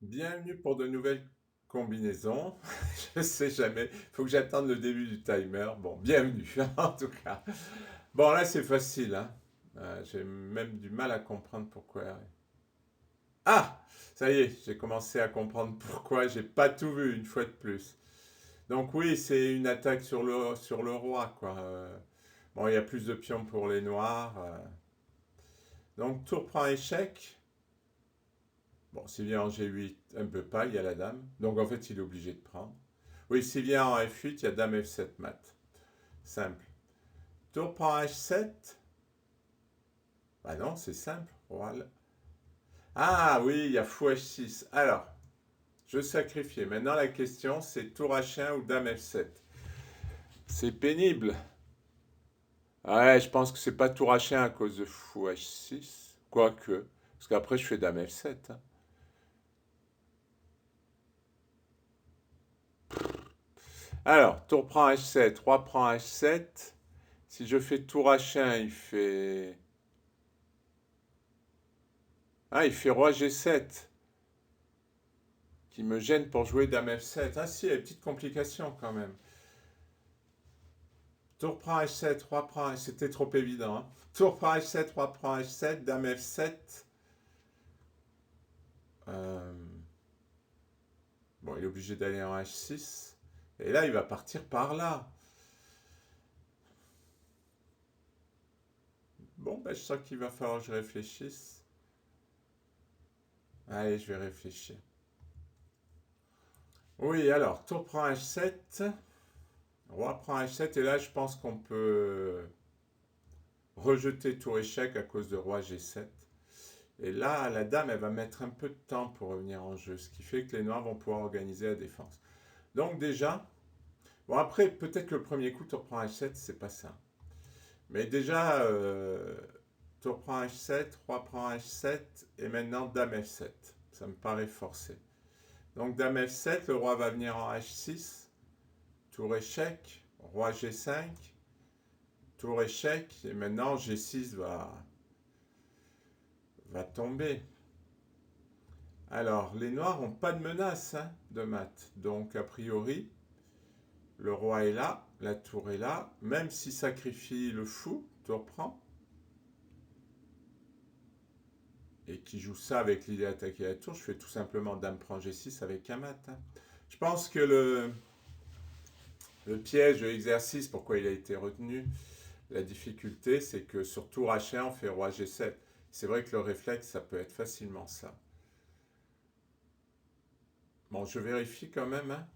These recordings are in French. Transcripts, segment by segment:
Bienvenue pour de nouvelles combinaisons. Je sais jamais. Il faut que j'attende le début du timer. Bon, bienvenue en tout cas. Bon, là c'est facile, hein. J'ai même du mal à comprendre pourquoi. Ah! Ça y est, j'ai commencé à comprendre pourquoi. J'ai pas tout vu une fois de plus. Donc oui, c'est une attaque sur le roi, quoi. Bon, il y a plus de pions pour les noirs. Donc tour prend échec. Bon, s'il vient en G8, un peu pas, il y a la dame. Donc en fait, il est obligé de prendre. Oui, s'il vient en F8, il y a dame F7 mat. Simple. Tour prend H7. Bah non, c'est simple. Voilà. Ah oui, il y a fou H6. Alors, je sacrifiais. Maintenant, la question, c'est tour H1 ou dame F7. C'est pénible. Ouais, je pense que c'est pas tour H1 à cause de fou H6. Quoique. Parce qu'après, je fais dame F7, hein. Alors, tour prend H7, roi prend H7. Si je fais tour H1, il fait... Ah, il fait roi G7, qui me gêne pour jouer dame F7. Ah si, il y a une petite complication quand même. Tour prend H7, roi prend... C'était trop évident, hein. Tour prend H7, roi prend H7, dame F7. Euh, Bon, il est obligé d'aller en H6. Et là, il va partir par là. Bon, ben, je sens qu'il va falloir que je réfléchisse. Allez, je vais réfléchir. Oui, alors, tour prend H7. Roi prend H7. Et là, je pense qu'on peut rejeter tour échec à cause de roi G7. Et là, la dame, elle va mettre un peu de temps pour revenir en jeu, ce qui fait que les noirs vont pouvoir organiser la défense. Donc déjà, bon après, peut-être le premier coup, tour prend H7, c'est pas ça. Mais déjà, tour prend H7, roi prend H7, et maintenant dame F7. Ça me paraît forcé. Donc dame F7, le roi va venir en H6, tour échec, roi G5, tour échec, et maintenant G6 va tomber. Alors, les noirs n'ont pas de menace, hein, de mat. Donc, a priori, le roi est là, la tour est là. Même s'il sacrifie le fou, tour prend. Et qui joue ça avec l'idée d'attaquer la tour, je fais tout simplement dame prend G6 avec un mat, hein. Je pense que le piège de l'exercice, pourquoi il a été retenu, la difficulté, c'est que sur tour H1, on fait roi G7. C'est vrai que le réflexe, ça peut être facilement ça. Bon, je vérifie quand même, hein.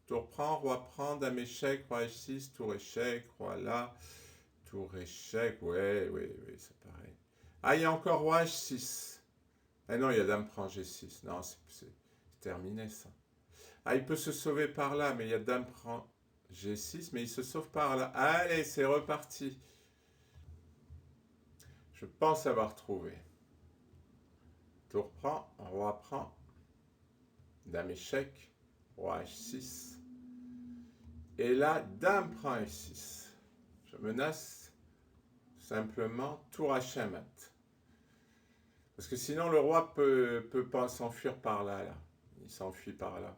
Tour prend, roi prend, dame échec, roi H6, tour échec, roi là, tour échec, ouais, oui, oui, c'est pareil. Ah, il y a encore roi H6. Ah non, il y a dame prend G6. Non, c'est terminé ça. Ah, il peut se sauver par là, mais il y a dame prend G6, mais il se sauve par là. Allez, c'est reparti. Je pense avoir trouvé. Tour prend, roi prend, dame échec, roi H6. Et là, dame prend F6. Je menace simplement tour H1 mat. Parce que sinon, le roi peut pas s'enfuir par là, là. Il s'enfuit par là.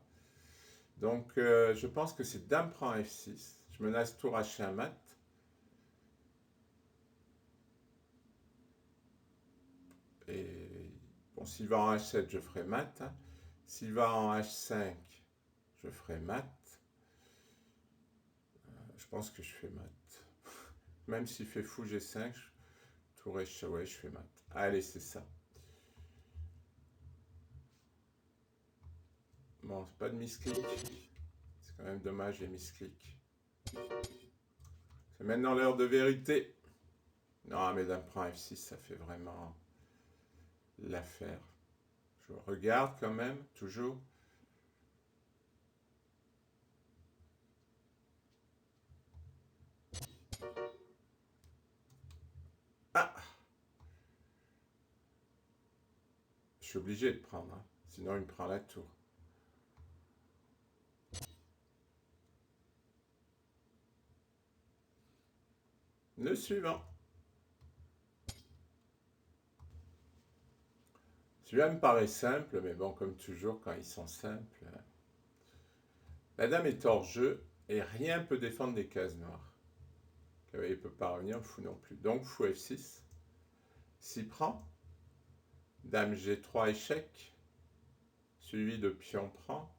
Donc, je pense que c'est dame prend F6. Je menace tour H1 mat. Et bon, s'il va en H7, je ferai mat, hein. S'il va en H5, je ferai mat. Je pense que je fais mat. Même s'il fait fou G5, tour H, ouais, je fais mat. Allez, c'est ça. Bon, c'est pas de misclick. C'est quand même dommage les misclicks. C'est maintenant l'heure de vérité. Non, mais dame prend F6, ça fait vraiment l'affaire. Je regarde quand même, toujours. Ah! Je suis obligé de prendre, hein. Sinon il me prend la tour. Le suivant. Celui-là me paraît simple, mais bon, comme toujours, quand ils sont simples. La dame est hors jeu et rien peut défendre les cases noires. Le cavalier ne peut pas revenir, le fou non plus. Donc, fou F6. S'y prend. Dame G3 échec. Suivi de pion prend.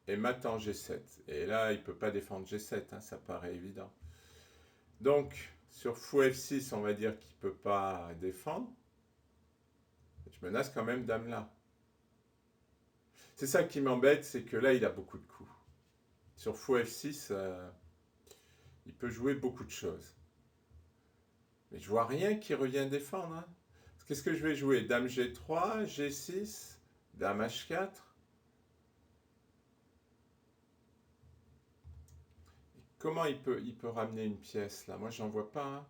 Et mat en G7. Et là, il ne peut pas défendre G7, hein, ça paraît évident. Donc, sur fou F6, on va dire qu'il ne peut pas défendre. Je menace quand même dame là. C'est ça qui m'embête, c'est que là, il a beaucoup de coups. Sur fou F6, il peut jouer beaucoup de choses. Mais je vois rien qui revient défendre. Hein. Qu'est-ce que je vais jouer? Dame G3, G6, Dame H4. Comment il peut ramener une pièce là? Moi, j'en vois pas. Hein.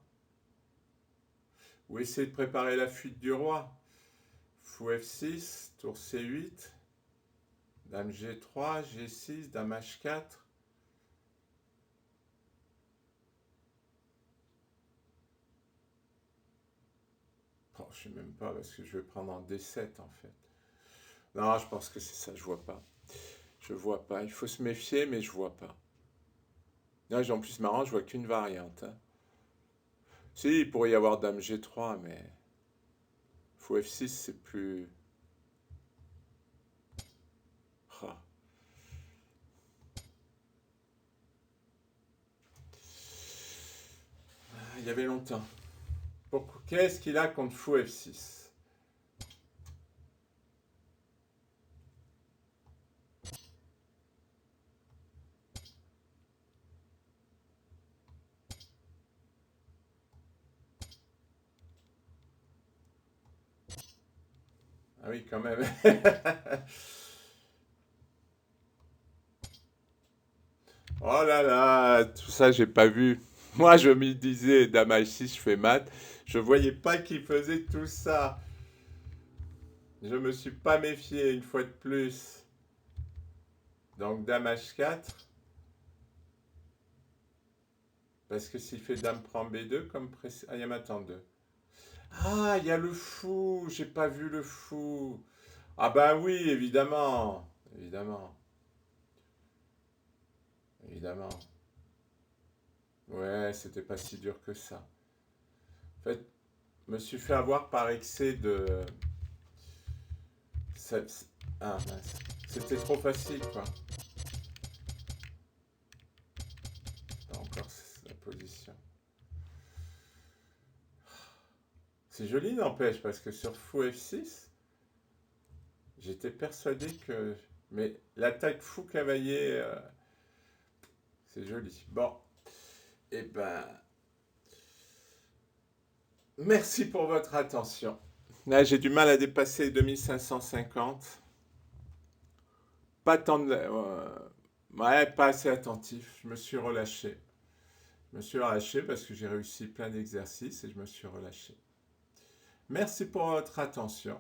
Ou essayer de préparer la fuite du roi. Fou F6, tour C8, Dame G3, G6, Dame H4. Oh, je ne sais même pas parce que je vais prendre en D7 en fait. Non, je pense que c'est ça, je vois pas. Je vois pas. Il faut se méfier, mais je vois pas. Non, en plus marrant, je vois qu'une variante. Hein. Si, il pourrait y avoir Dame G3, mais fou F6, c'est plus. Ah. Il y avait longtemps. Qu'est-ce qu'il a contre fou F6? Ah oui, quand même. Oh là là, tout ça, j'ai pas vu. Moi, je me disais, Dame H6, je fais mat. Je voyais pas qu'il faisait tout ça. Je me suis pas méfié une fois de plus. Donc, Dame H4. Parce que s'il fait Dame prend B2, comme précédemment. Ah, il y a maintenant 2. Ah, il y a le fou. J'ai pas vu le fou. Ah bah oui, évidemment. Évidemment. Évidemment. Ouais, c'était pas si dur que ça. En fait, je me suis fait avoir par excès de. Ah mince. C'était trop facile, quoi. Encore la position. C'est joli, n'empêche, parce que sur fou F6, j'étais persuadé que. Mais l'attaque fou cavalier, c'est joli. Bon, eh ben, merci pour votre attention. Là, j'ai du mal à dépasser 2550. Pas tant de. Ouais, pas assez attentif. Je me suis relâché. Je me suis relâché parce que j'ai réussi plein d'exercices et je me suis relâché. Merci pour votre attention.